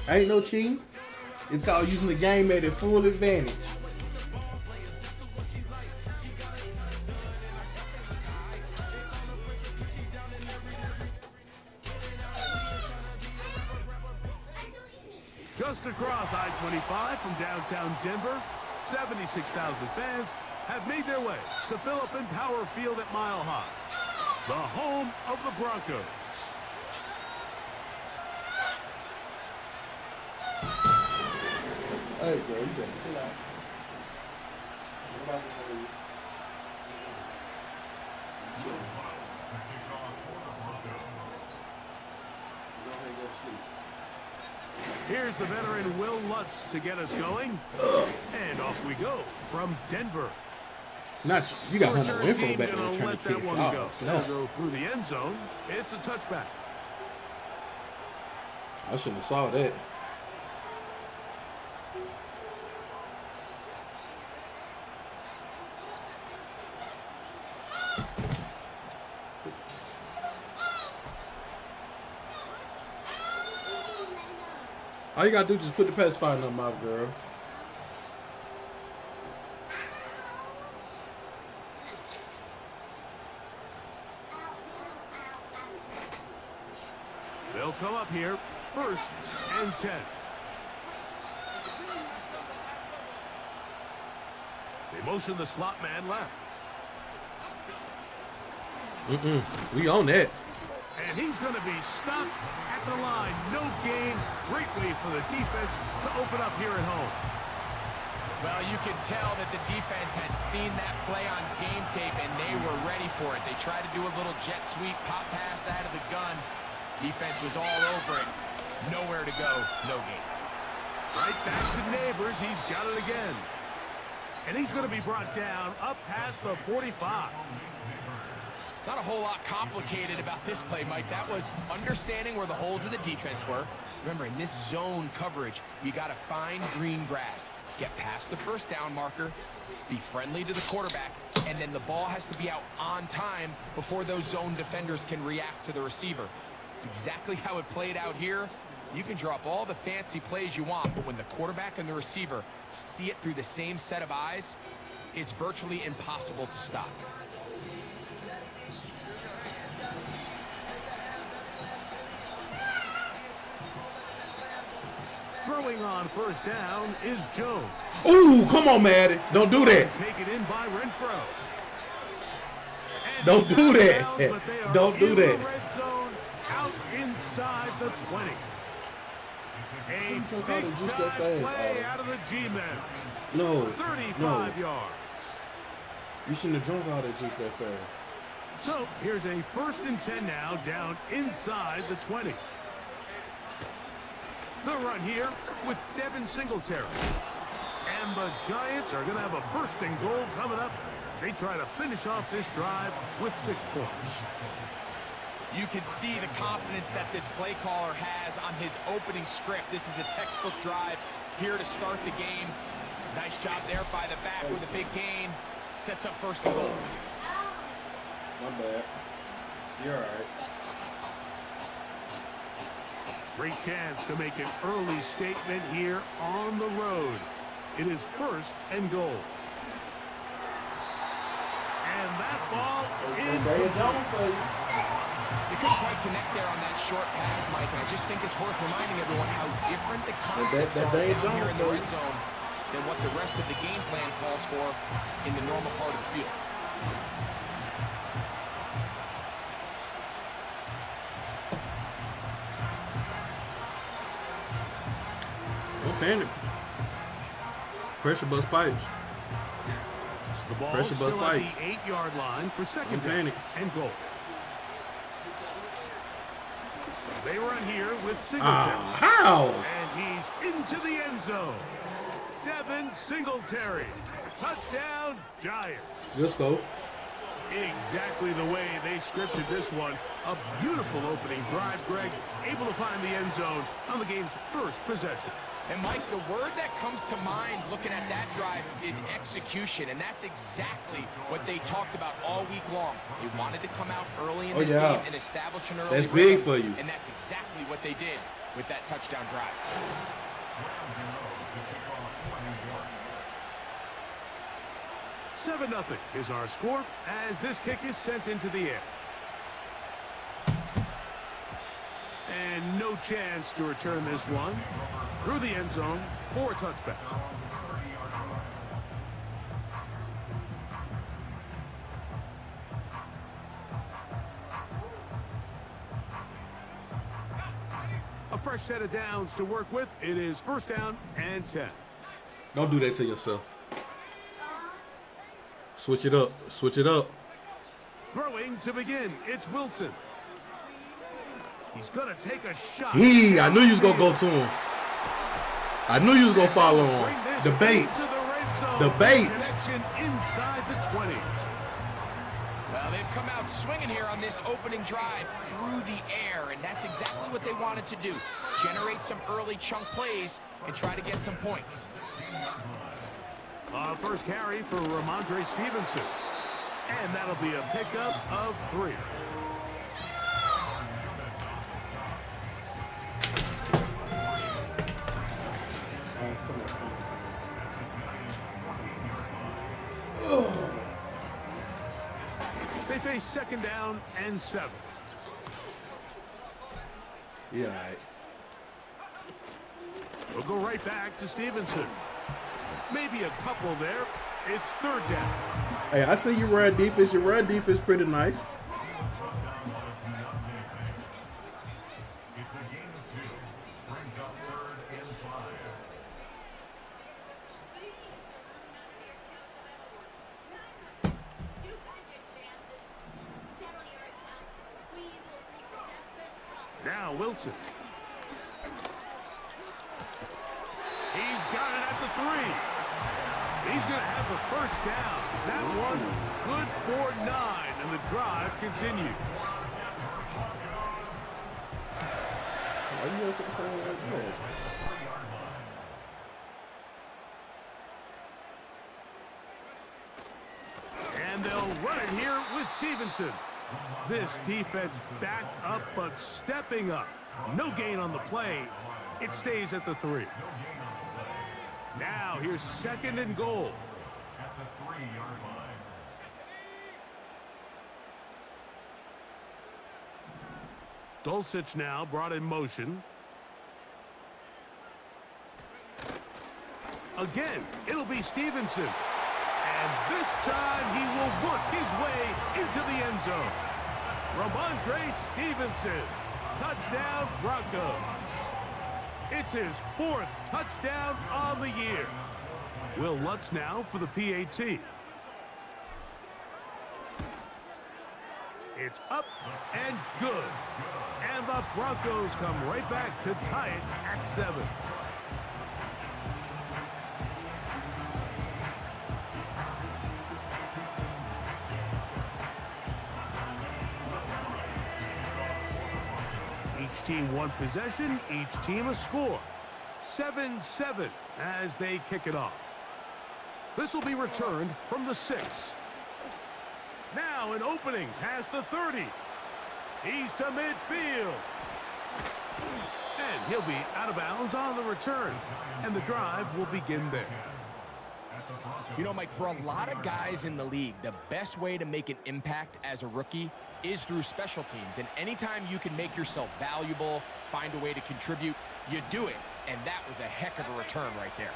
Ain't no cheating. It's called using the game at its full advantage. Just across I-25 from downtown Denver, 76,000 fans have made their way to Philip Power Field at Mile High, the home of the Broncos. Hey, bro, you better sit out. Nobody gonna leave. Chill. Go ahead and go to sleep. Here's the veteran Will Lutz to get us going. And off we go from Denver. Not you got Hunter Return Renfrow team back to gonna return the let that kicks. one go. Oh, They'll no. go through the end zone. It's a touchback. I shouldn't have saw that. All you gotta do is just put the pacifier in her mouth, girl. They'll come up here, 1st and 10. They motion the slot man left. We on that. And he's going to be stopped at the line. No gain. Great way for the defense to open up here at home. Well, you can tell that the defense had seen that play on game tape, and they were ready for it. They tried to do a little jet sweep, pop pass out of the gun. Defense was all over it. Nowhere to go, no gain. Right back to Neighbors. He's got it again. And he's going to be brought down up past the 45. Not a whole lot complicated about this play, Mike. That was understanding where the holes of the defense were. Remember, in this zone coverage, you got to find green grass. Get past the first down marker, be friendly to the quarterback, and then the ball has to be out on time before those zone defenders can react to the receiver. It's exactly how it played out here. You can drop all the fancy plays you want, but when the quarterback and the receiver see it through the same set of eyes, it's virtually impossible to stop. Throwing on 1st down is Jones. Ooh, come on, Maddie. Don't do that. Taken in by Renfrow. And Don't he's do out of that. bounds, but they are Don't do in that. the red zone, out inside the 20. A big-time play out of the G-men. No. 35 yards. You shouldn't have drunk all that juice that fast. So here's a 1st and 10 now, down inside the 20. The run here with Devin Singletary. And the Giants are going to have a 1st and goal coming up. They try to finish off this drive with 6 points. You can see the confidence that this play caller has on his opening script. This is a textbook drive here to start the game. Nice job there by the back with a big gain. Sets up 1st and goal. My bad. You're all right. Great chance to make an early statement here on the road. It is 1st and goal. And that ball is complete. They couldn't quite connect there on that short pass, Mike, and I just think it's worth reminding everyone how different the concepts are down here in the red zone than what the rest of the game plan calls for in the normal part of the field. Don't panic. Pressure bust pipes. The ball Pressure still bust at pipes. the 8-yard line for 2nd down panic. and goal. They run here with Singletary. How? And he's into the end zone. Devin Singletary. Touchdown, Giants. Let's go. Exactly the way they scripted this one. A beautiful opening drive, Greg. Able to find the end zone on the game's 1st possession. And Mike, the word that comes to mind looking at that drive is execution, and that's exactly what they talked about all week long. They wanted to come out early in this game and establish an early That's big for you. and that's exactly what they did with that touchdown drive. 7-0 is our score as this kick is sent into the air. And no chance to return this one through the end zone for a touchback. A fresh set of downs to work with. It is 1st down and 10. Don't do that to yourself. Switch it up. Switch it up. Throwing to begin. It's Wilson. He's going to take a shot. I knew you was going to go to him. I knew you was going to follow him. The bait. The bait. Connection inside the 20. Well, they've come out swinging here on this opening drive through the air, and that's exactly what they wanted to do. Generate some early chunk plays and try to get some points. First carry for Ramondre Stevenson. And that'll be a pickup of 3. They face 2nd down and 7. Yeah, all right. We'll go right back to Stevenson. Maybe a couple there. It's 3rd down. Hey, I see you run defense. Your run defense pretty nice. Now Wilson. He's got it at the 3. He's going to have the 1st down. That one good for 9, and the drive continues. Why you guys saying like that? And they'll run it here with Stevenson. This defense back up, but stepping up. No gain on the play. It stays at the 3. Now here's 2nd and goal. At the 3-yard line. Dulcich now brought in motion. Again, it'll be Stevenson. And this time he will work his way into the end zone. Ramondre Stevenson. Touchdown Broncos. It's his 4th touchdown on the year. Will Lutz now for the PAT. It's up and good. And the Broncos come right back to tie it at 7. Each team one possession, each team a score. 7-7 as they kick it off. This will be returned from the 6. Now an opening past the 30. He's to midfield. And he'll be out of bounds on the return. And the drive will begin there. You know, Mike, for a lot of guys in the league, the best way to make an impact as a rookie is through special teams. And anytime you can make yourself valuable, find a way to contribute, you do it. And that was a heck of a return right there.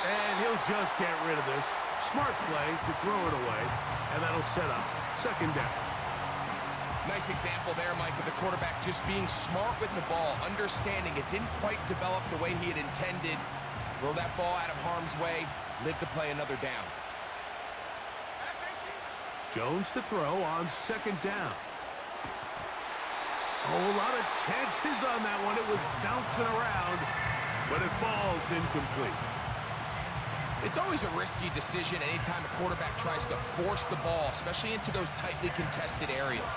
And he'll just get rid of this. Smart play to throw it away. And that'll set up 2nd down. Nice example there, Mike, of the quarterback just being smart with the ball, understanding it didn't quite develop the way he had intended. Throw that ball out of harm's way, live to play another down. Jones to throw on 2nd down. Oh, a lot of chances on that one. It was bouncing around, but it falls incomplete. It's always a risky decision anytime a quarterback tries to force the ball, especially into those tightly contested areas.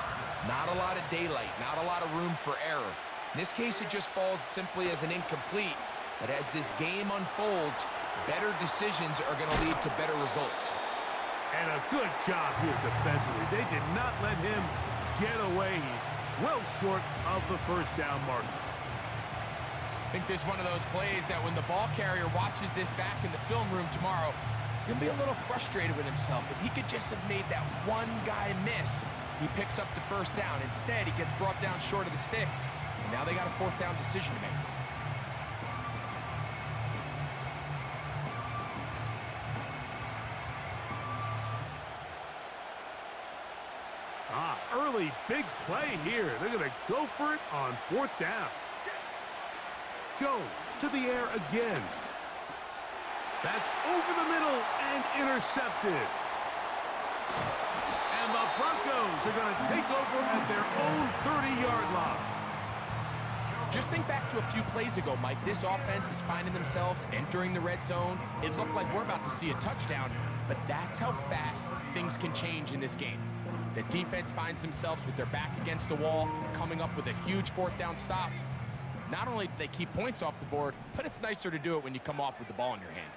Not a lot of daylight, not a lot of room for error. In this case, it just falls simply as an incomplete. But as this game unfolds, better decisions are going to lead to better results. And a good job here defensively. They did not let him get away. He's well short of the first down marker. I think this is one of those plays that when the ball carrier watches this back in the film room tomorrow, he's going to be a little frustrated with himself. If he could just have made that one guy miss, he picks up the first down. Instead, he gets brought down short of the sticks. And now they got a fourth down decision to make. Early big play here. They're going to go for it on fourth down. Jones to the air again. That's over the middle and intercepted. And the Broncos are going to take over at their own 30-yard line. Just think back to a few plays ago, Mike. This offense is finding themselves entering the red zone. It looked like we're about to see a touchdown, but that's how fast things can change in this game. The defense finds themselves with their back against the wall, coming up with a huge fourth down stop. Not only do they keep points off the board, but it's nicer to do it when you come off with the ball in your hand.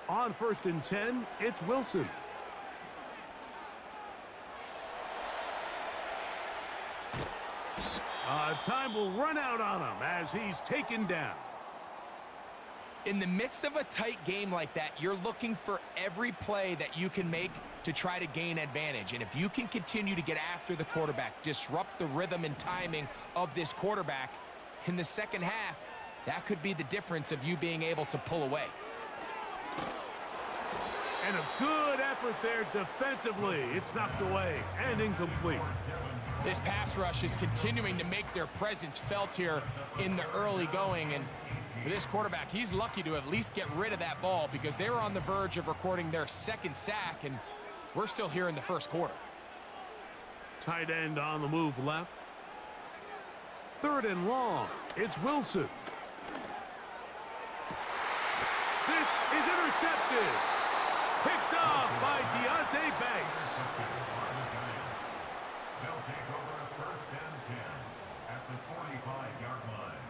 On 1st and 10, it's Wilson. Time will run out on him as he's taken down. In the midst of a tight game like that, you're looking for every play that you can make to try to gain advantage. And if you can continue to get after the quarterback, disrupt the rhythm and timing of this quarterback, in the second half, that could be the difference of you being able to pull away. And a good effort there defensively. It's knocked away and incomplete. This pass rush is continuing to make their presence felt here in the early going. And for this quarterback, he's lucky to at least get rid of that ball because they were on the verge of recording their second sack, and we're still here in the first quarter. Tight end on the move left. 3rd and long. It's Wilson. This is intercepted. Picked off by Deonte Banks. They'll take over 1st and 10 at the 45-yard line.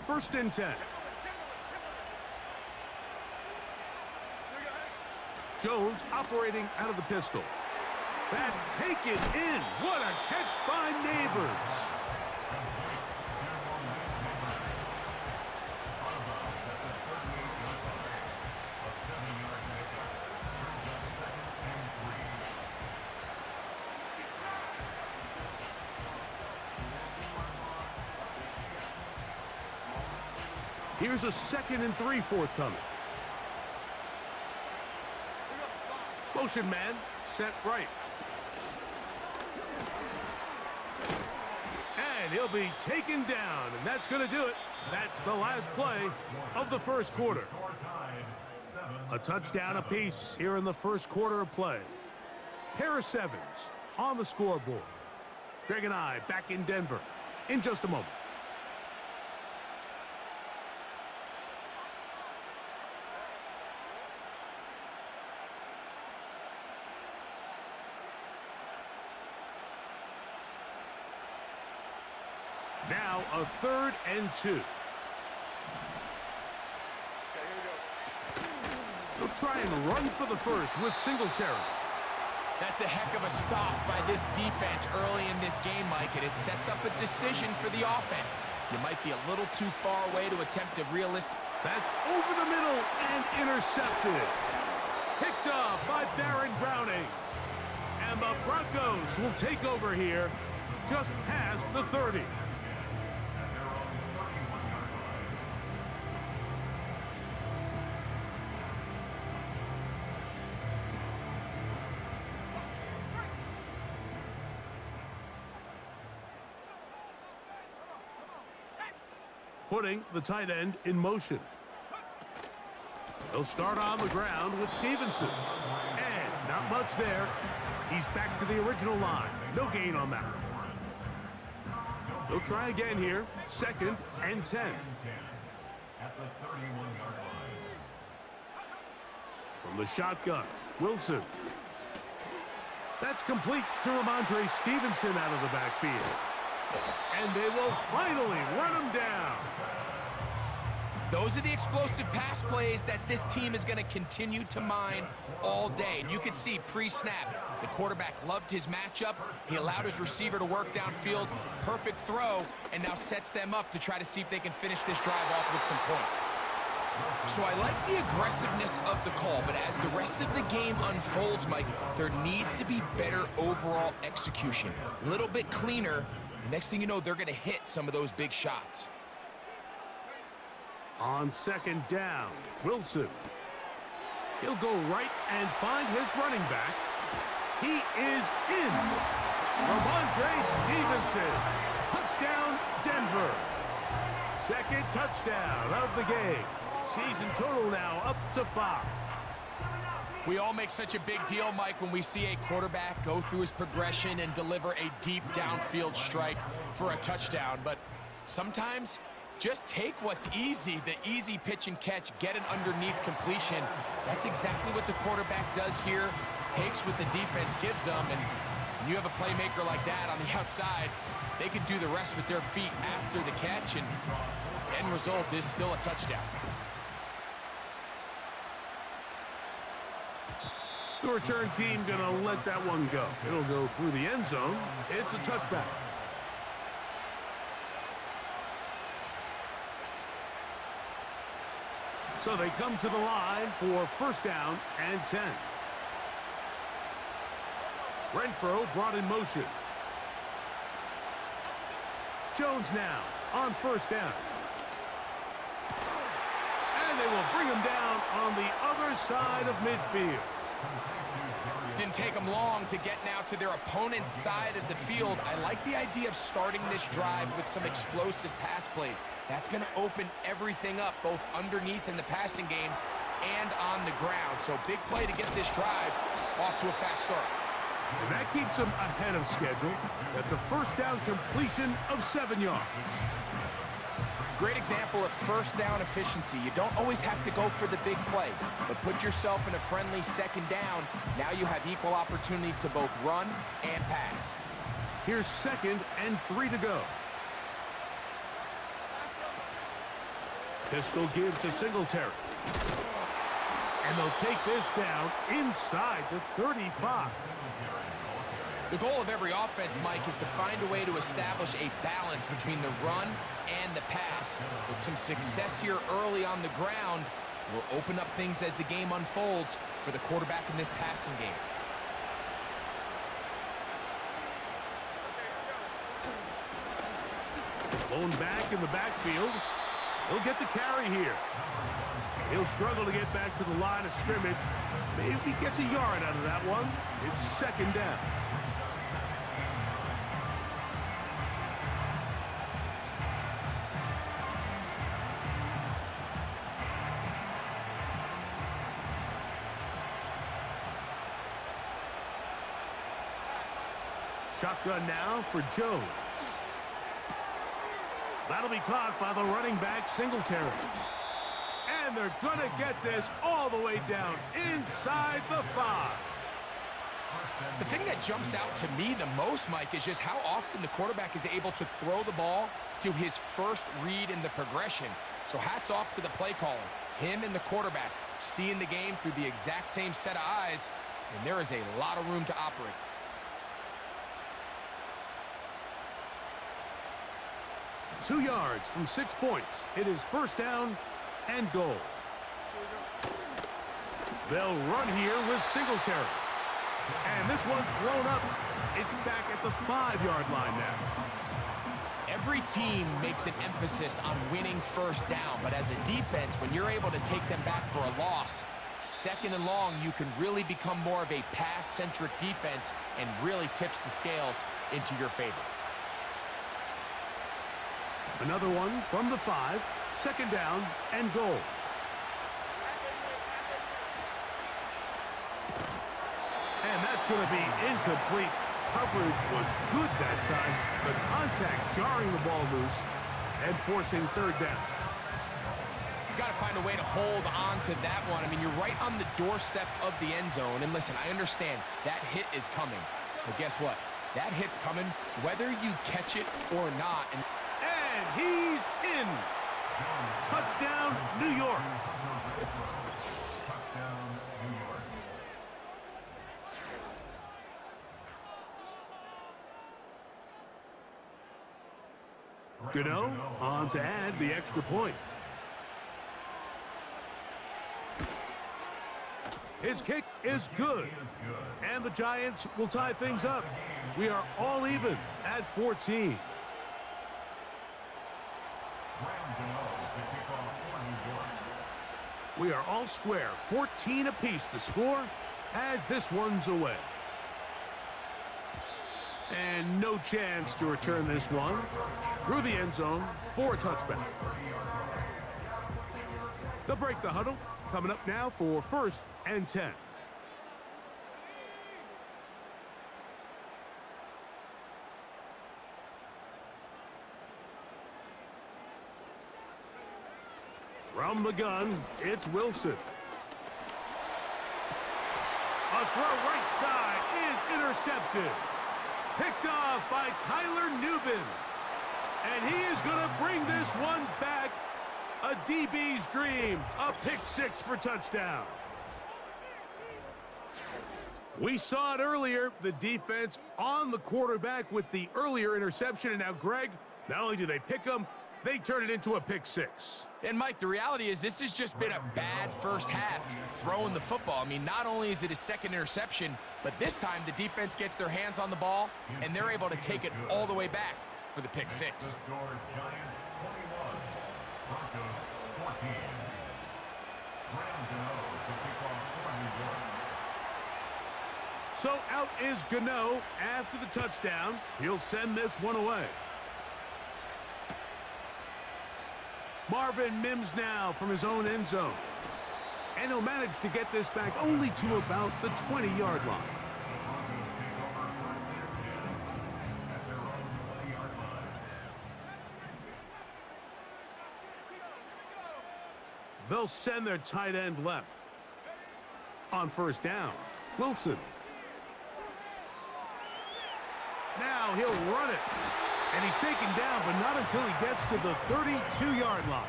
First and 10. Jones operating out of the pistol. That's taken in. What a catch by Neighbors. Here's a 2nd and 3 forthcoming. Motion man, set right. And he'll be taken down, and that's going to do it. That's the last play of the first quarter. A touchdown apiece here in the first quarter of play. Harris Evans on the scoreboard. Greg and I back in Denver in just a moment. Now a 3rd and 2. They'll try and run for the first with Singletary. That's a heck of a stop by this defense early in this game, Mike, and it sets up a decision for the offense. You might be a little too far away to attempt a realistic. That's over the middle and intercepted. Picked off by Baron Browning. And the Broncos will take over here just past the 30. Putting the tight end in motion. They'll start on the ground with Stevenson. And not much there. He's back to the original line. No gain on that one. They'll try again here. 2nd and 10. At the 31-yard line. From the shotgun, Wilson. That's complete to Ramondre Stevenson out of the backfield. And they will finally run him down. Those are the explosive pass plays that this team is going to continue to mine all day. And you can see pre-snap, the quarterback loved his matchup. He allowed his receiver to work downfield. Perfect throw, and now sets them up to try to see if they can finish this drive off with some points. So I like the aggressiveness of the call, but as the rest of the game unfolds, Mike, there needs to be better overall execution. A little bit cleaner. The next thing you know, they're going to hit some of those big shots. On 2nd down, Wilson. He'll go right and find his running back. He is in. Ramondre Stevenson. Touchdown, Denver. 2nd touchdown of the game. Season total now up to 5. We all make such a big deal, Mike, when we see a quarterback go through his progression and deliver a deep downfield strike for a touchdown. But sometimes, just take what's easy, the easy pitch and catch, get an underneath completion. That's exactly what the quarterback does here. Takes what the defense gives them, and when you have a playmaker like that on the outside, they can do the rest with their feet after the catch, and the end result is still a touchdown. The return team gonna let that one go. It'll go through the end zone. It's a touchback. So they come to the line for 1st down and 10. Renfro brought in motion. Jones now on 1st down. And they will bring him down on the other side of midfield. Didn't take them long to get now to their opponent's side of the field. I like the idea of starting this drive with some explosive pass plays. That's going to open everything up, both underneath in the passing game and on the ground. So big play to get this drive off to a fast start. And that keeps them ahead of schedule. That's a 1st down completion of 7 yards. Great example of 1st down efficiency. You don't always have to go for the big play, but put yourself in a friendly 2nd down. Now you have equal opportunity to both run and pass. Here's 2nd and 3 to go. Pistol give to Singletary. And they'll take this down inside the 35. The goal of every offense, Mike, is to find a way to establish a balance between the run and the pass. With some success here early on the ground, will open up things as the game unfolds for the quarterback in this passing game. Blown back in the backfield. He'll get the carry here. He'll struggle to get back to the line of scrimmage. Maybe gets a yard out of that one. It's 2nd down. Shotgun now for Jones. That'll be caught by the running back, Singletary. And they're going to get this all the way down inside the 5. The thing that jumps out to me the most, Mike, is just how often the quarterback is able to throw the ball to his first read in the progression. So hats off to the play caller. Him and the quarterback seeing the game through the exact same set of eyes, and there is a lot of room to operate. Two yards from 6 points. It is 1st down and goal. They'll run here with Singletary. And this one's blown up. It's back at the 5-yard line now. Every team makes an emphasis on winning 1st down, but as a defense, when you're able to take them back for a loss, 2nd and long, you can really become more of a pass-centric defense and really tips the scales into your favor. Another one from the 5, 2nd down and goal. going to be incomplete. Coverage was good that time. The contact jarring the ball loose and forcing third down. He's got to find a way to hold on to that one. I mean, you're right on the doorstep of the end zone. And listen, I understand that hit is coming. But guess what? That hit's coming whether you catch it or not. And he's in. Touchdown, New York. Touchdown, New York. Gano on to add the extra point. His kick is good. And the Giants will tie things up. We are all even at 14. We are all square. 14 apiece the score as this one's away. And no chance to return this one through the end zone for a touchback. They'll break the huddle. Coming up now for 1st and 10. From the gun, it's Wilson. A throw right side is intercepted. Picked off by Tyler Nubin. And he is going to bring this one back. A DB's dream. A pick six for touchdown. We saw it earlier. The defense on the quarterback with the earlier interception. And now, Greg, not only do they pick him, they turn it into a pick six. And, Mike, the reality is this has just been a bad first half throwing the football. I mean, not only is it a second interception, but this time the defense gets their hands on the ball, and they're able to take it all the way back for the pick six. So out is Gano after the touchdown. He'll send this one away. Marvin Mims now from his own end zone. And he'll manage to get this back only to about the 20-yard line. They'll send their tight end left. On first down, Wilson. Now he'll run it. And he's taken down, but not until he gets to the 32-yard line.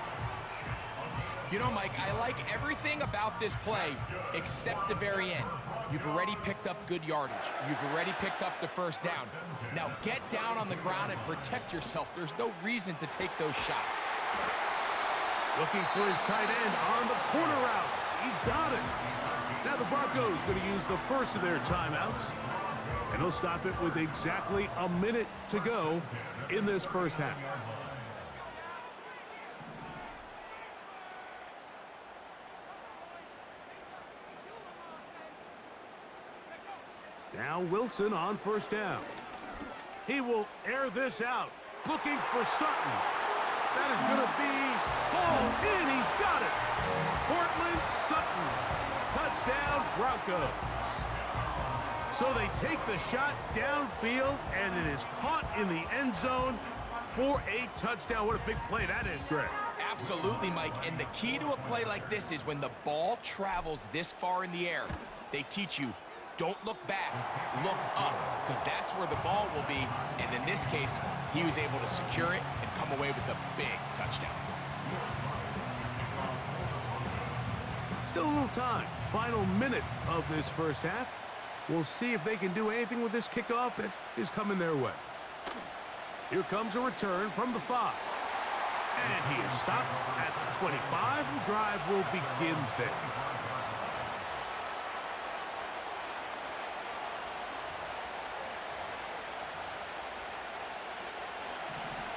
You know, Mike, I like everything about this play except the very end. You've already picked up good yardage. You've already picked up the first down. Now get down on the ground and protect yourself. There's no reason to take those shots. Looking for his tight end on the corner route. He's got it. Now the Broncos going to use the first of their timeouts. And he'll stop it with exactly a minute to go in this first half. Now Wilson on first down. He will air this out. Looking for Sutton. That is going to be hauled in. He's got it. Cortland Sutton. Touchdown Broncos. So they take the shot downfield, and it is caught in the end zone for a touchdown. What a big play that is, Greg. Absolutely, Mike. And the key to a play like this is when the ball travels this far in the air, they teach you, don't look back, look up, because that's where the ball will be. And in this case, he was able to secure it and come away with a big touchdown. Still a little time. Final minute of this first half. We'll see if they can do anything with this kickoff that is coming their way. Here comes a return from the 5. And he is stopped at the 25. The drive will begin there.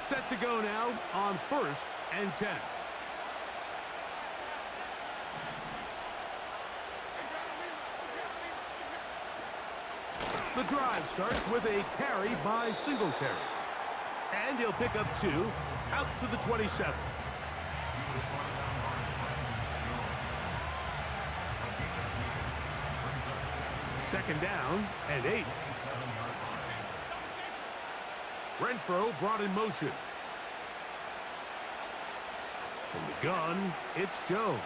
Set to go now on 1st and 10. The drive starts with a carry by Singletary. And he'll pick up 2 out to the 27. Second down and 8. Renfro brought in motion. From the gun, it's Jones.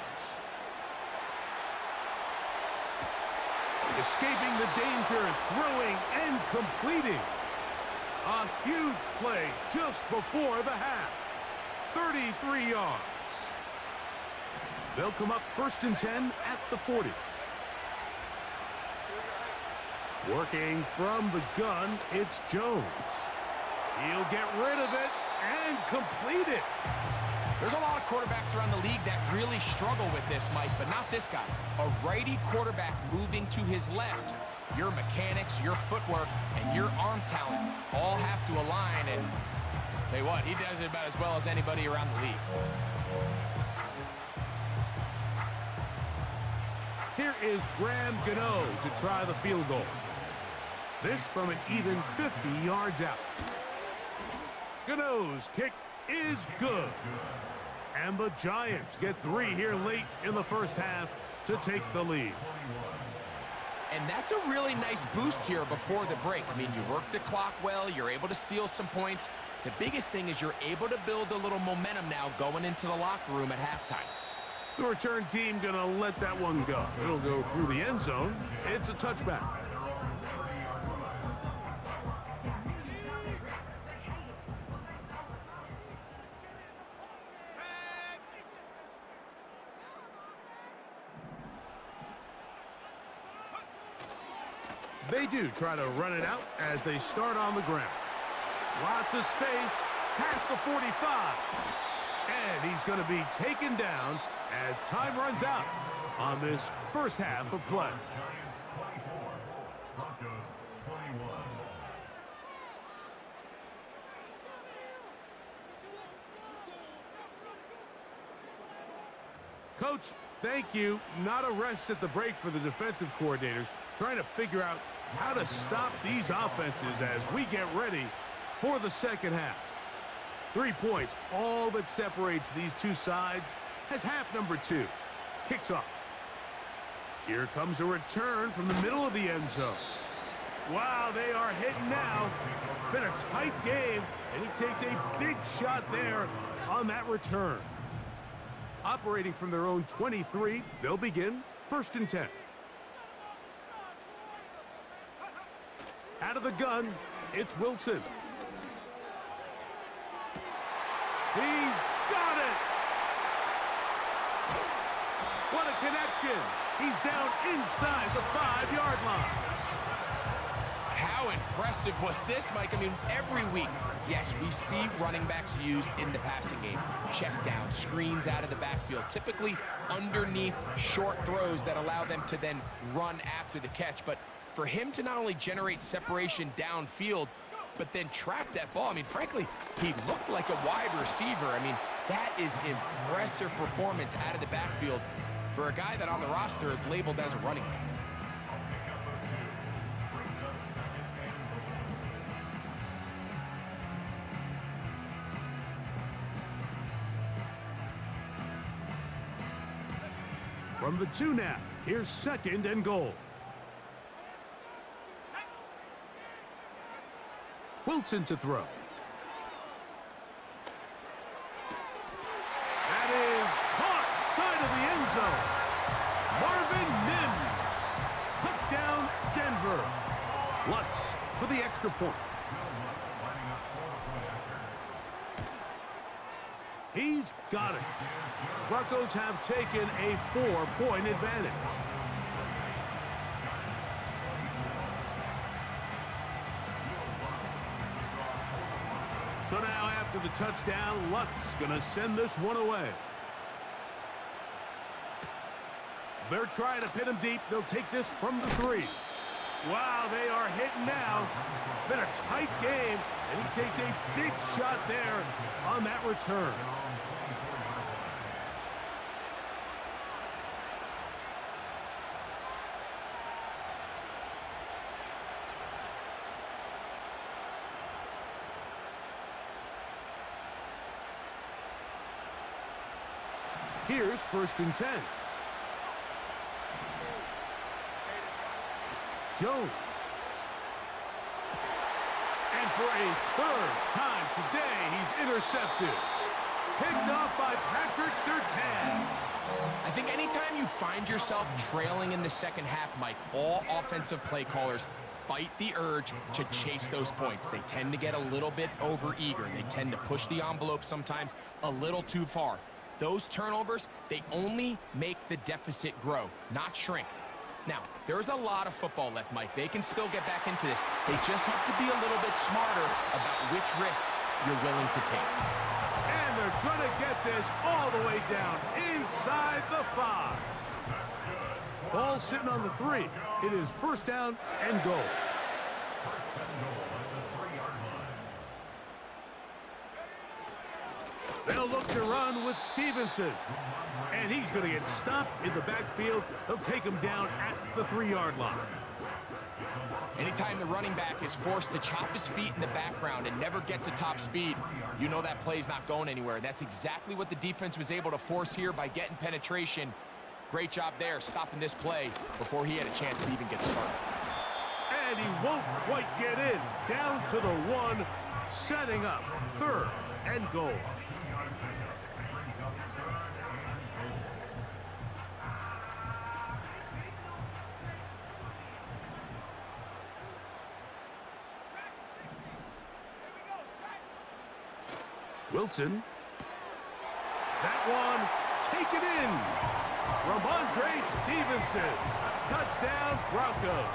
Escaping the danger, throwing and completing. A huge play just before the half. 33 yards. They'll come up 1st and 10 at the 40. Working from the gun, it's Jones. He'll get rid of it and complete it. There's a lot of quarterbacks around the league that really struggle with this, Mike, but not this guy. A righty quarterback moving to his left. Your mechanics, your footwork, and your arm talent all have to align, and tell you what, he does it about as well as anybody around the league. Here is Graham Gano to try the field goal. This from an even 50 yards out. Gano's kick is good. And the Giants get 3 here late in the first half to take the lead. And that's a really nice boost here before the break. I mean, you work the clock well, you're able to steal some points. The biggest thing is you're able to build a little momentum now going into the locker room at halftime. The return team gonna let that one go. It'll go through the end zone. It's a touchback. They do try to run it out as they start on the ground. Lots of space past the 45. And he's going to be taken down as time runs out on this first half of play. Giants 24, Broncos 21. Coach, thank you. Not a rest at the break for the defensive coordinators, trying to figure out how to stop these offenses as we get ready for the second half. 3 points, all that separates these two sides, as half number 2 kicks off. Here comes a return from the middle of the end zone. Wow, they are hitting now. Been a tight game, and he takes a big shot there on that return. Operating from their own 23, they'll begin 1st and 10. Out of the gun, it's Wilson. He's got it! What a connection! He's down inside the 5-yard line. How impressive was this, Mike? I mean, every week, yes, we see running backs used in the passing game. Check down, screens out of the backfield, typically underneath short throws that allow them to then run after the catch. But for him to not only generate separation downfield, but then trap that ball, I mean, frankly, he looked like a wide receiver. I mean, that is impressive performance out of the backfield for a guy that on the roster is labeled as a running back. From the 2 now, here's 2nd and goal. Wilson to throw. That is caught side of the end zone. Marvin Mims. Touchdown, Denver. Lutz for the extra point. He's got it. Broncos have taken a 4-point advantage. So now after the touchdown, Lutz gonna send this one away. They're trying to pin him deep. They'll take this from the 3. Wow, they are hitting now. Been a tight game, and he takes a big shot there on that return. Here's 1st and 10. Jones. And for a third time today, he's intercepted. Picked off by Patrick Surtain. I think anytime you find yourself trailing in the second half, Mike, all offensive play callers fight the urge to chase those points. They tend to get a little bit overeager. They tend to push the envelope sometimes a little too far. Those turnovers, they only make the deficit grow, not shrink. Now, there's a lot of football left, Mike. They can still get back into this. They just have to be a little bit smarter about which risks you're willing to take. And they're going to get this all the way down inside the 5. Ball sitting on the 3. It is first down and goal. They'll look to run with Stevenson. And he's going to get stopped in the backfield. They'll take him down at the 3-yard line. Anytime the running back is forced to chop his feet in the background and never get to top speed, you know that play's not going anywhere. That's exactly what the defense was able to force here by getting penetration. Great job there, stopping this play before he had a chance to even get started. And he won't quite get in. Down to the 1, setting up third and goal. Wilson. That one taken in. Ramondre Stevenson. Touchdown, Broncos.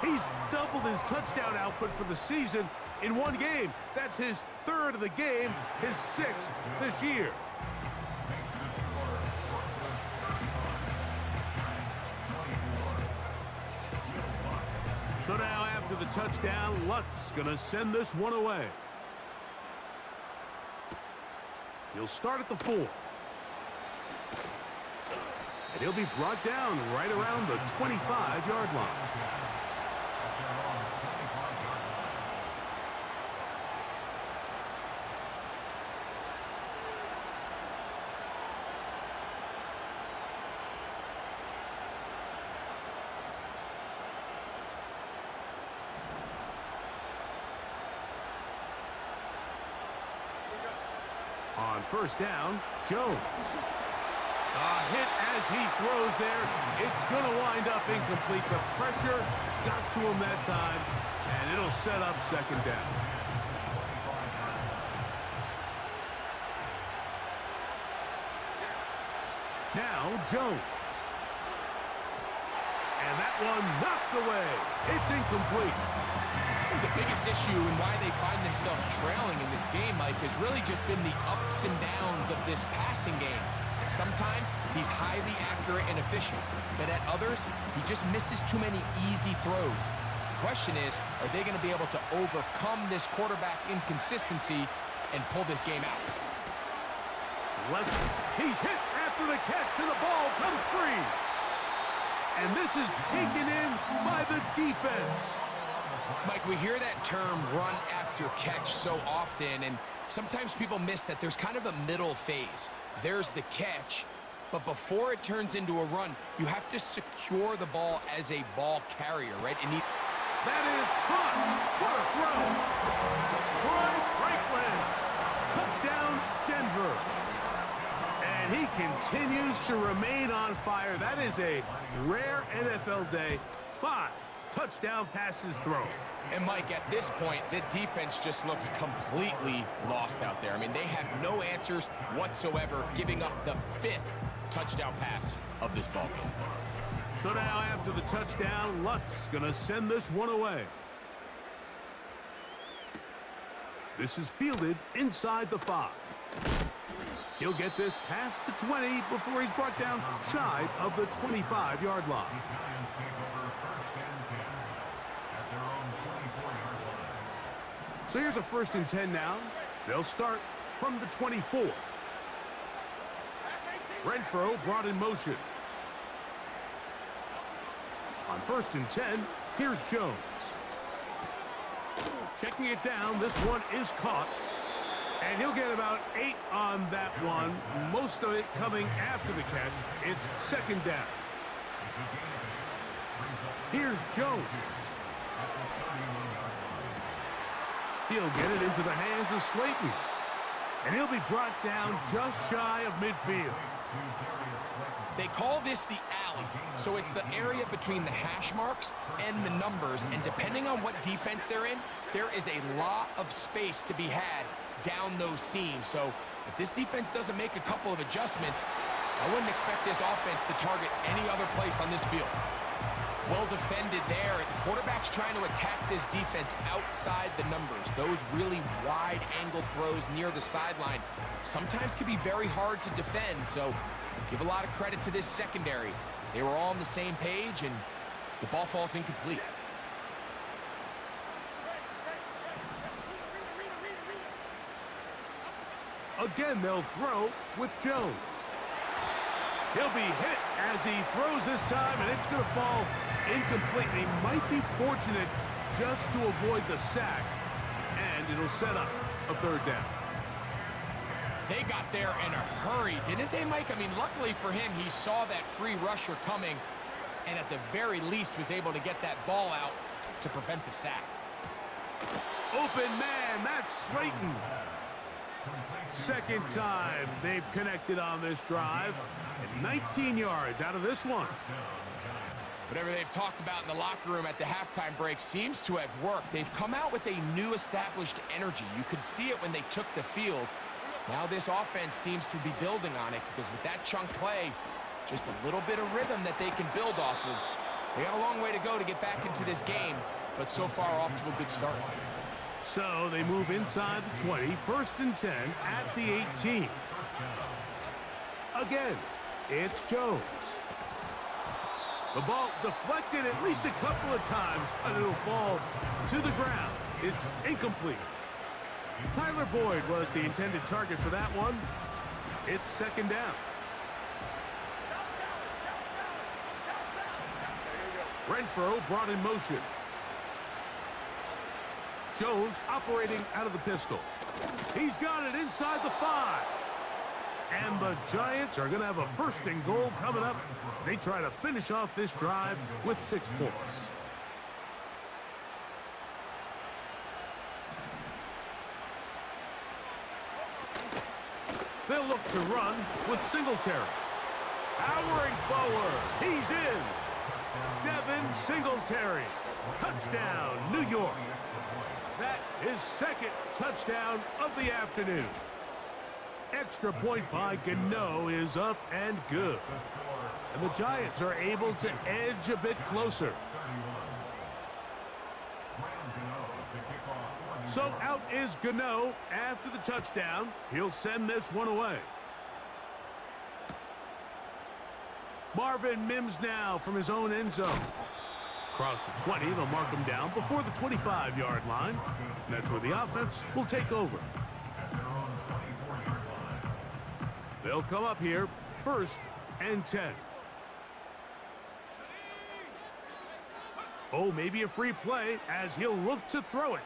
He's doubled his touchdown output for the season in one game. That's his 3rd of the game, his 6th this year. So now after the touchdown, Lutz gonna send this one away. He'll start at the 4. And he'll be brought down right around the 25-yard line. On first down, Jones. A hit as he throws there. It's going to wind up incomplete. The pressure got to him that time, and it'll set up second down. Now Jones. And that one knocked away. It's incomplete. The biggest issue and why they find themselves trailing in this game, Mike, has really just been the ups and downs of this passing game. And sometimes he's highly accurate and efficient, but at others, he just misses too many easy throws. The question is, are they going to be able to overcome this quarterback inconsistency and pull this game out? He's hit after the catch, and the ball comes free. And this is taken in by the defense. Mike, we hear that term run after catch so often, and sometimes people miss that there's kind of a middle phase. There's the catch, but before it turns into a run, you have to secure the ball as a ball carrier, right? And that is caught. What a throw. Troy Franklin. Touchdown, Denver. And he continues to remain on fire. That is a rare NFL day. 5 touchdown passes thrown. And Mike, at this point, the defense just looks completely lost out there. I mean, they have no answers whatsoever, giving up the 5th touchdown pass of this ballgame. So now after the touchdown, Lutz gonna send this one away. This is fielded inside the 5. He'll get this past the 20 before he's brought down shy of the 25-yard line. So here's a 1st and 10 now. They'll start from the 24. Renfro brought in motion. On 1st and 10, here's Jones. Checking it down, this one is caught. And he'll get about 8 on that one. Most of it coming after the catch. It's second down. Here's Jones. He'll get it into the hands of Slayton. And he'll be brought down just shy of midfield. They call this the alley, so it's the area between the hash marks and the numbers, and depending on what defense they're in, there is a lot of space to be had down those seams. So if this defense doesn't make a couple of adjustments, I wouldn't expect this offense to target any other place on this field. Well defended there. The quarterback's trying to attack this defense outside the numbers. Those really wide angle throws near the sideline sometimes can be very hard to defend, so give a lot of credit to this secondary. They were all on the same page, and the ball falls incomplete. Again, they'll throw with Jones. He'll be hit as he throws this time, and it's going to fall incomplete. They might be fortunate just to avoid the sack, and it'll set up a third down. They got there in a hurry, didn't they, Mike? I mean, luckily for him, he saw that free rusher coming, and at the very least was able to get that ball out to prevent the sack. Open man, that's Slayton. Second time they've connected on this drive, and 19 yards out of this one. Whatever they've talked about in the locker room at the halftime break seems to have worked. They've come out with a new established energy. You could see it when they took the field. Now this offense seems to be building on it, because with that chunk play, just a little bit of rhythm that they can build off of. They got a long way to go to get back into this game, but so far off to a good start. So they move inside the 20, 1st and 10 at the 18. Again, it's Jones. The ball deflected at least a couple of times, but it'll fall to the ground. It's incomplete. Tyler Boyd was the intended target for that one. It's 2nd down. Renfro brought in motion. Jones operating out of the pistol. He's got it inside the 5. And the Giants are going to have a 1st and goal coming up. They try to finish off this drive with 6 points. They'll look to run with Singletary. Powering forward. He's in. Devin Singletary. Touchdown, New York. That is 2nd touchdown of the afternoon. Extra point by Gano is up and good. And the Giants are able to edge a bit closer. So out is Gano after the touchdown. He'll send this one away. Marvin Mims now from his own end zone. Across the 20, they'll mark him down before the 25-yard line. And that's where the offense will take over. They'll come up here, 1st and 10. Oh, maybe a free play as he'll look to throw it.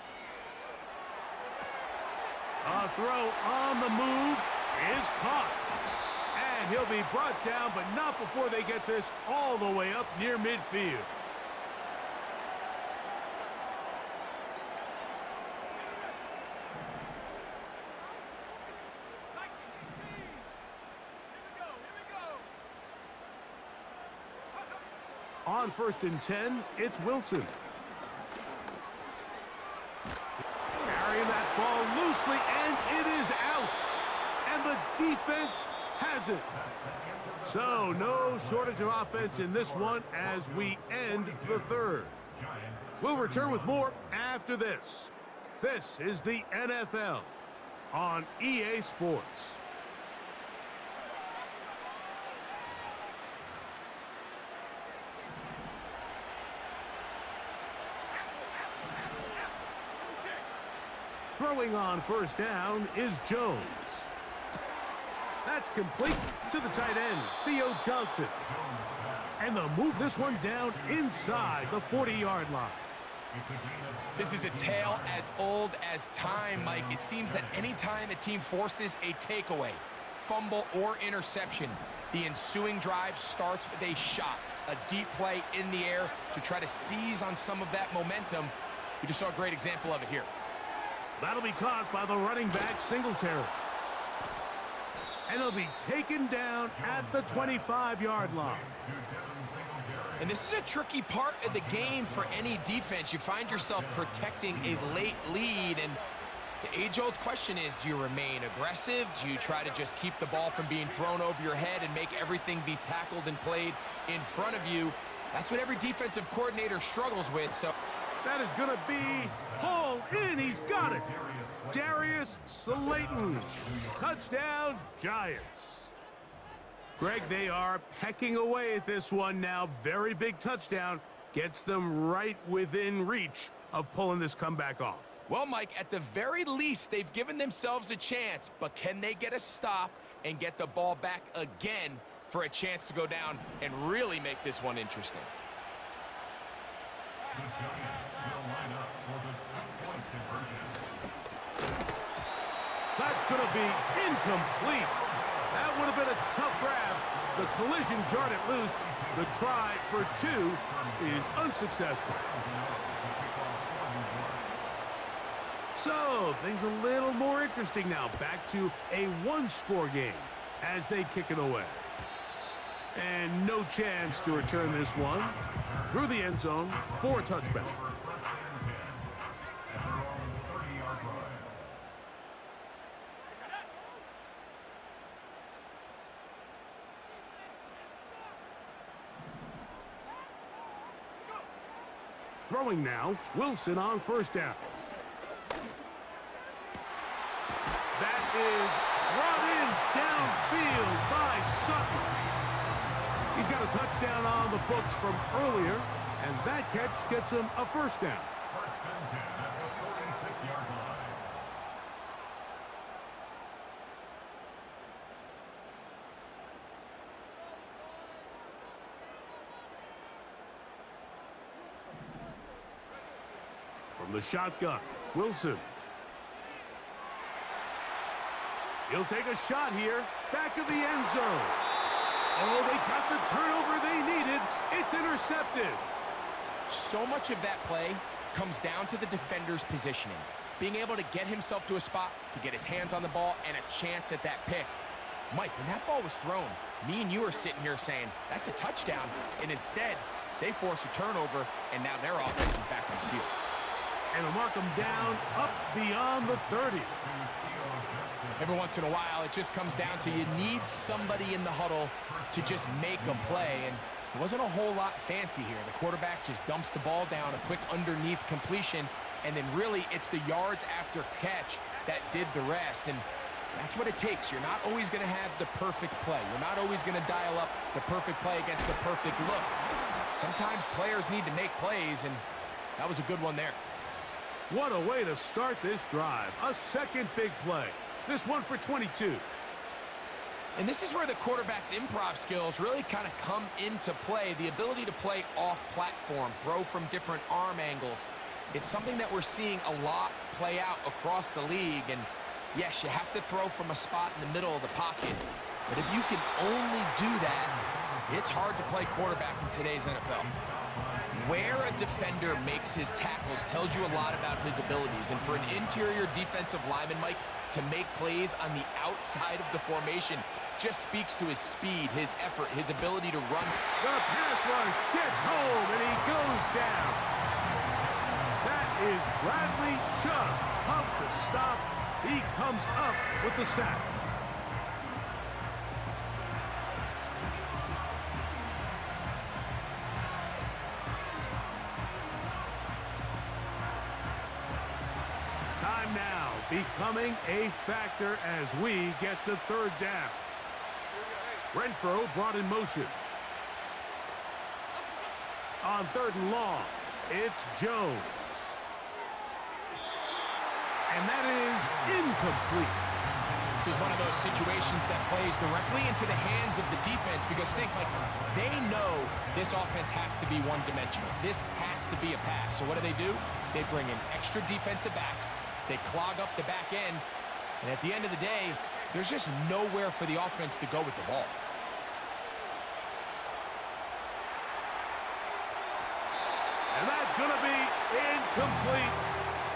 A throw on the move is caught. And he'll be brought down, but not before they get this all the way up near midfield. On 1st and 10, it's Wilson. Carrying that ball loosely, and it is out. And the defense has it. So no shortage of offense in this one as we end the 3rd. We'll return with more after this. This is the NFL on EA Sports. Throwing on 1st down is Jones. That's complete to the tight end, Theo Johnson. And they'll move this one down inside the 40-yard line. This is a tale as old as time, Mike. It seems that any time a team forces a takeaway, fumble, or interception, the ensuing drive starts with a shot a deep play in the air to try to seize on some of that momentum. We just saw a great example of it here. That'll be caught by the running back, Singletary. And it'll be taken down at the 25-yard line. And this is a tricky part of the game for any defense. You find yourself protecting a late lead, and the age-old question is, do you remain aggressive? Do you try to just keep the ball from being thrown over your head and make everything be tackled and played in front of you? That's what every defensive coordinator struggles with. So that is going to be hauled in. He's got it. Darius Slayton. Touchdown, Giants. Greg, they are pecking away at this one now. Very big touchdown. Gets them right within reach of pulling this comeback off. Well, Mike, at the very least, they've given themselves a chance, but can they get a stop and get the ball back again for a chance to go down and really make this one interesting? The Giants will line up for the two-point conversion. That's going to be incomplete. That would have been a tough grab. The collision jarred it loose. The try for two is unsuccessful. So, things a little more interesting now. Back to a one-score game as they kick it away. And no chance to return this one through the end zone for a touchback. Throwing now, Wilson on first down. That is brought in downfield by Sutton. He's got a touchdown on the books from earlier, and that catch gets him a first down. First and 10 at the 46-yard line. From the shotgun, Wilson. He'll take a shot here, back of the end zone. Oh, they got the turnover they needed. It's intercepted. So much of that play comes down to the defender's positioning. Being able to get himself to a spot, to get his hands on the ball, and a chance at that pick. Mike, when that ball was thrown, me and you are sitting here saying, that's a touchdown. And instead, they force a turnover, and now their offense is back on the field. And they'll mark them down up beyond the 30. Every once in a while, it just comes down to you need somebody in the huddle to just make a play. And it wasn't a whole lot fancy here. The quarterback just dumps the ball down, a quick underneath completion, and then really it's the yards after catch that did the rest. And that's what it takes. You're not always going to have the perfect play. You're not always going to dial up the perfect play against the perfect look. Sometimes players need to make plays, and that was a good one there. What a way to start this drive. A second big play. This one for 22. And this is where the quarterback's improv skills really kind of come into play. The ability to play off-platform, throw from different arm angles. It's something that we're seeing a lot play out across the league. And yes, you have to throw from a spot in the middle of the pocket. But if you can only do that, it's hard to play quarterback in today's NFL. Where a defender makes his tackles tells you a lot about his abilities. And for an interior defensive lineman, Mike, to make plays on the outside of the formation just speaks to his speed, his effort, his ability to run. The pass rush gets home, and he goes down. That is Bradley Chubb. Tough to stop. He comes up with the sack. Time now becoming a factor as we get to third down. Renfro brought in motion. On third and long, it's Jones. And that is incomplete. This is one of those situations that plays directly into the hands of the defense because think, like, they know this offense has to be one-dimensional. This has to be a pass. So what do? They bring in extra defensive backs. They clog up the back end. And at the end of the day, there's just nowhere for the offense to go with the ball. It's going to be incomplete.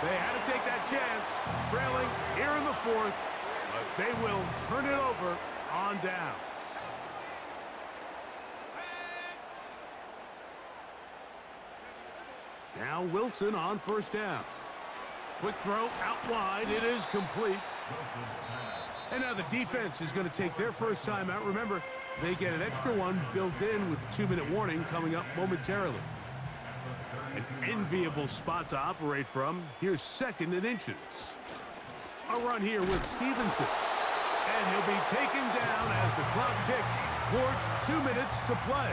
They had to take that chance, trailing here in the fourth, but they will turn it over on downs. Now Wilson on first down. Quick throw out wide. It is complete. And now the defense is going to take their first time out. Remember, they get an extra one built in with a 2-minute warning coming up momentarily. An enviable spot to operate from. Here's 2nd and inches. A run here with Stevenson. And he'll be taken down as the clock ticks towards 2 minutes to play.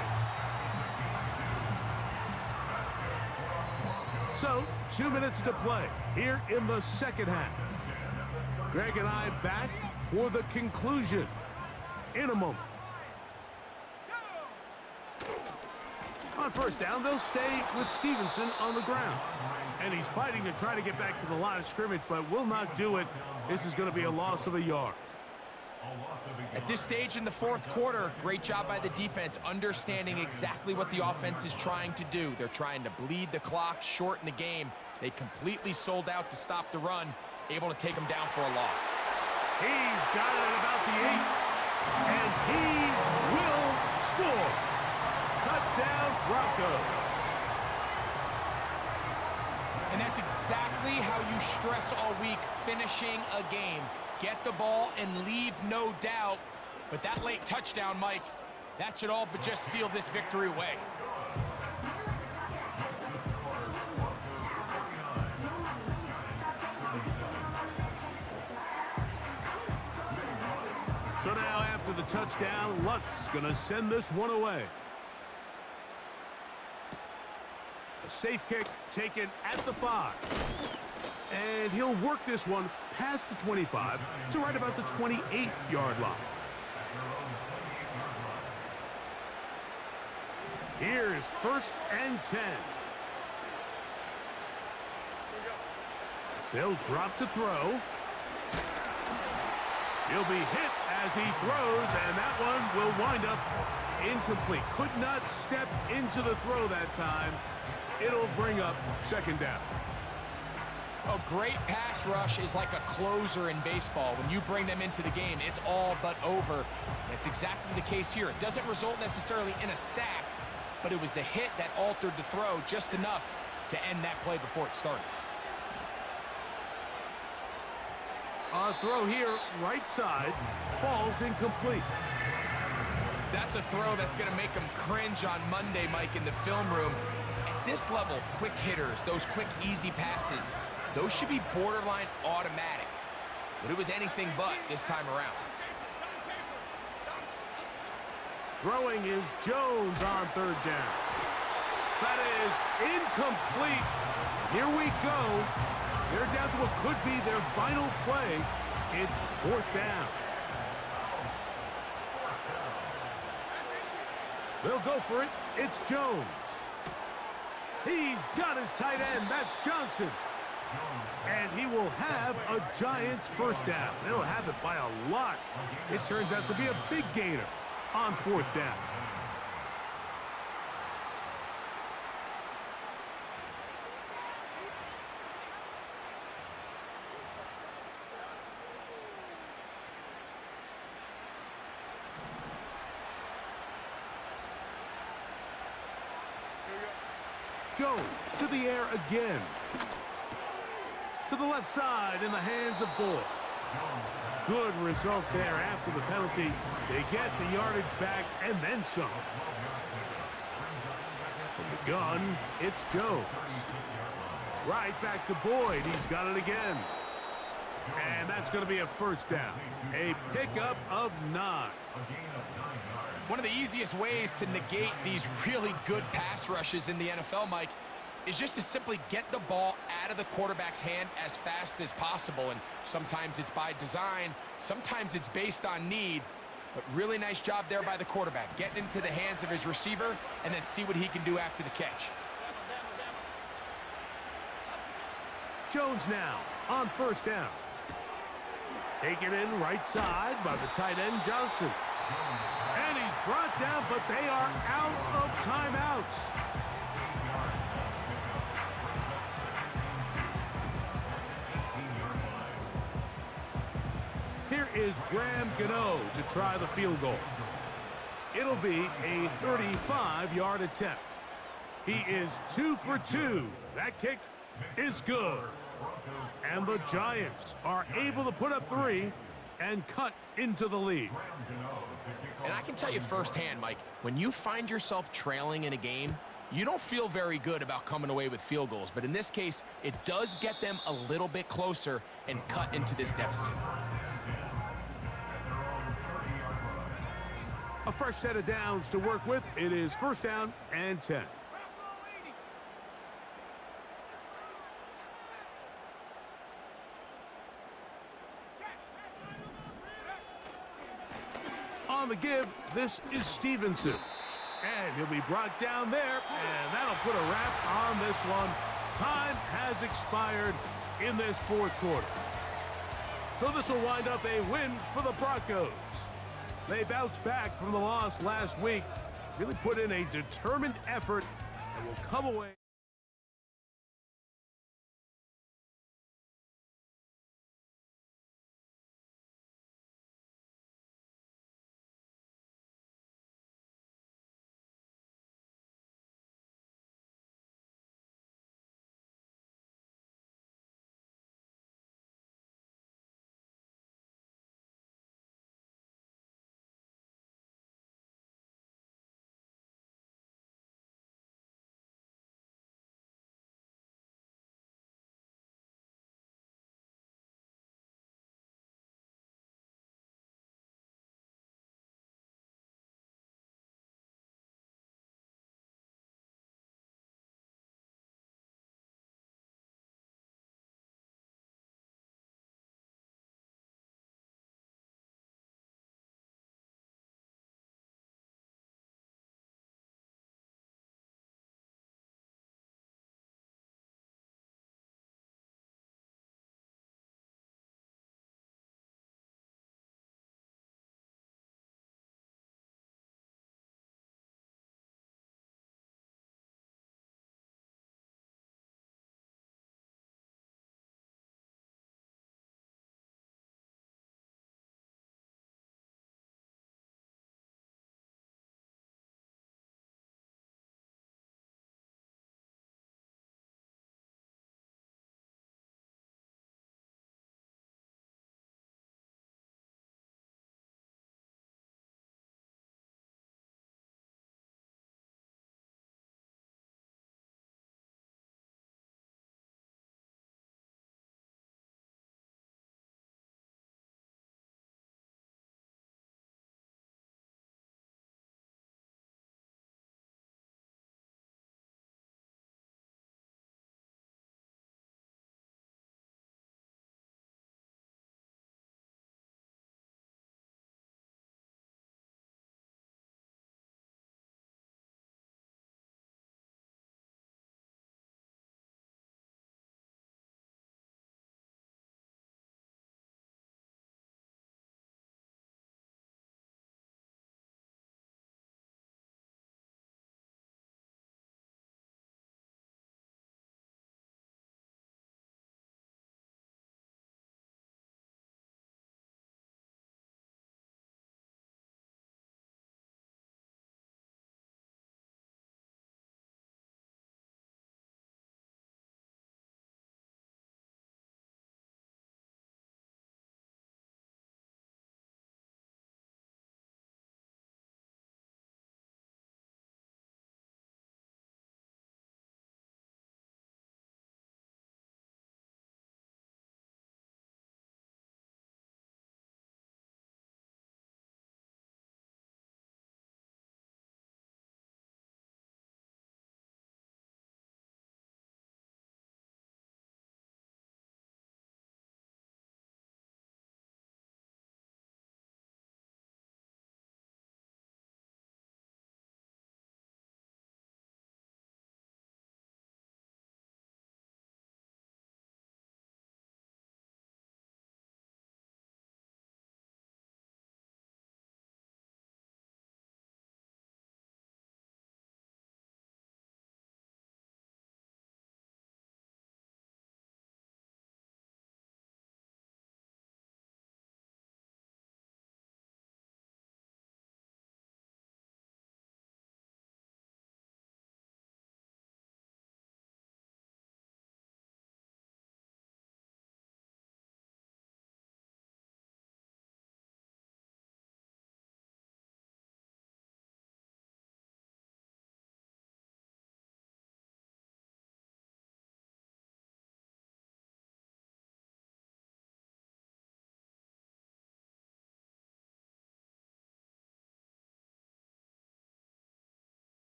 So, 2 minutes to play here in the second half. Greg and I back for the conclusion in a moment. On first down, they'll stay with Stevenson on the ground. And he's fighting to try to get back to the line of scrimmage, but will not do it. This is going to be a loss of a yard. At this stage in the fourth quarter, great job by the defense, understanding exactly what the offense is trying to do. They're trying to bleed the clock, shorten the game. They completely sold out to stop the run, able to take them down for a loss. He's got it at about the 8, and he will score. Touchdown, Broncos. And that's exactly how you stress all week, finishing a game. Get the ball and leave no doubt. But that late touchdown, Mike, that should all but just seal this victory away. So now after the touchdown, Lutz going to send this one away. A safe kick taken at the 5. And he'll work this one past the 25 to right about the 28-yard line. Here's 1st and 10. They'll drop to throw. He'll be hit as he throws, and that one will wind up incomplete. Could not step into the throw that time. It'll bring up 2nd down. A great pass rush is like a closer in baseball. When you bring them into the game, it's all but over. That's exactly the case here. It doesn't result necessarily in a sack, but it was the hit that altered the throw just enough to end that play before it started. A throw here, right side, falls incomplete. That's a throw that's going to make them cringe on Monday, Mike, in the film room. At this level, quick hitters, those quick, easy passes, those should be borderline automatic. But it was anything but this time around. Throwing is Jones on 3rd down. That is incomplete. Here we go. They're down to what could be their final play. It's 4th down. They'll go for it. It's Jones. He's got his tight end. That's Johnson. And he will have a Giants 1st down. They'll have it by a lot. It turns out to be a big gainer on 4th down. Jones to the air again. To the left side in the hands of Boyd. Good result there after the penalty. They get the yardage back and then some. From the gun, it's Jones. Right back to Boyd. He's got it again. And that's going to be a 1st down. A pickup of 9. One of the easiest ways to negate these really good pass rushes in the NFL, Mike, is just to simply get the ball out of the quarterback's hand as fast as possible. And sometimes it's by design, sometimes it's based on need. But really nice job there by the quarterback, getting into the hands of his receiver and then see what he can do after the catch. Jones now on 1st down. Taken in right side by the tight end Johnson. And he's brought down, but they are out of timeouts. is Graham Gano to try the field goal. It'll be a 35-yard attempt. He is 2 for 2. That kick is good. And the Giants are able to put up 3 and cut into the lead. And I can tell you firsthand, Mike, when you find yourself trailing in a game, you don't feel very good about coming away with field goals. But in this case, it does get them a little bit closer and cut into this deficit. A fresh set of downs to work with. It is 1st down and 10. On the give, this is Stevenson. And he'll be brought down there, and that'll put a wrap on this one. Time has expired in this 4th quarter. So this will wind up a win for the Broncos. They bounced back from the loss last week, really put in a determined effort, and will come away.